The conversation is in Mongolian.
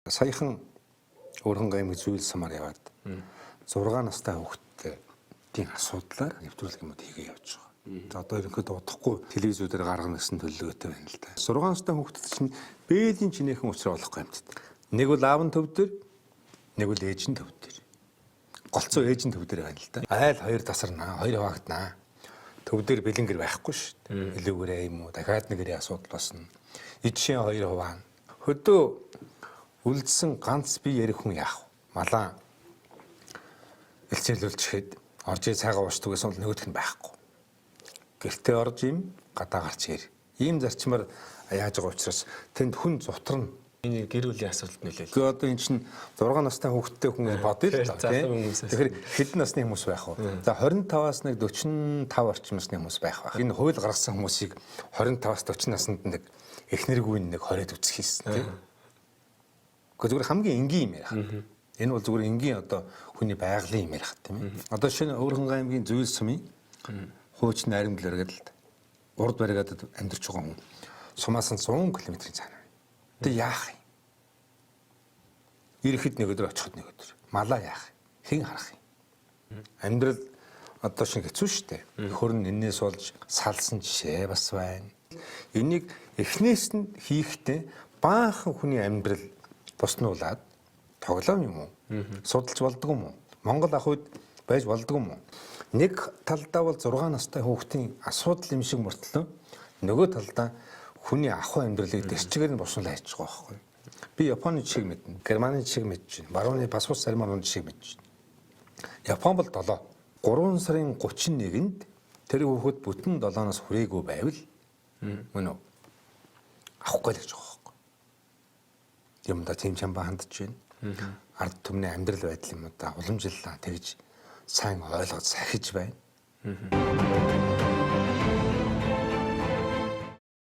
Саяхан Өргөн аймаг зүйл самар яваад 6 настай хүүхдийн асуудлаар нэвтрүүлэг юмуд хийгээ явж байгаа. За одоо ерөнхийдөө удахгүй телевизүүдээр гаргана гэсэн төлөвлөгөөтэй байна л да. 6 настай хүүхдэд чинь бээлийн чинээхэн уучраа болохгүй юм дээ. Нэг бол аав нь төв дээр, нэг бол ээж нь төв дээр. Голцоо ээж нь төв дээр байна л да. Айл хоёр тасарнаа, хоёр хавагднаа. Төв дээр бэлэнгэр байхгүй шүү дээ. Илүүгээрээ юм уу, дахиад нэгэрийн асуудал басна. Ижшийн хоёр хуваана. Хөдөө үлдсэн ганц би ярих хүн яах вэ? Малаа элцээлүүлчихэд орж ий цайгаа уушдаг гэсэн бол нөгөөх нь байхгүй. Гэртээ орж им гадаа гарч ир. Ийм зарчмаар яаж байгаа учраас тэнд хүн зутарна. Энэ гэр бүлийн асуудалд нөлөөлөл. Гэхдээ одоо эн чинь 6 настай хүүхэдтэй хүн бодъё л та тийм. Тэгэхээр хэдэн насны хүмүүс байх вэ? За 25-аас нэг 45 орчим насны хүмүүс байх байх. Энэ хууль гаргасан хүмүүсийг 25-аас 40 наснд нэг эхнэргүй нэг 20-д үсэх хийсэн тийм. Гэхдээ зүгээр хамгийн энгийн юм ярих. Энэ бол зүгээр энгийн одоо хүний байгалийн юм ярих тийм ээ. Одоо шинэ Өргөн аймгийн зүйл сумын хуучин найрамдлаар гэдэг урд баригад амьдарч байгаа хүн сумаас нь 100 км-ийн цаана. Тэг яах юм? Ирэхэд нэг өдөр очиход нэг өдөр. Малаа яах юм? Хэн харах юм? Амьдрал одоо шиг хэцүү шттэ. Хөрн энээс болж салсан жишээ бас байна. Энийг эхнээс нь хийхдээ баахан хүний амьдрал буснуулаад тоглоом юм уу? Судалж болдгоо юм уу? Монгол ах үед байж болдгоо юм уу? Нэг талдаа бол 6 настай хүүхдийн асуудал юм шиг мөртлөө нөгөө талдаа хүний ахуй амьдралыг дэсчгээр нь босуулаа хийж байгаа байхгүй. Би Японы жишээг мэднэ, Германы жишээг мэдэж байна. Барууны бас ус цармын жишээг мэдэж байна. Япон бол 7. 3 сарын 31-нд тэр хүүхэд бүтэн 7-оос хүрээгүй байвал мөн үү? Авахгүй л гэж байгаа байхгүй. Юм да тийм чамбаа хандж байна. Ард түмний амьдрал байдал юм да уламжлалаа тэгж сайн ойлгож сахиж байна.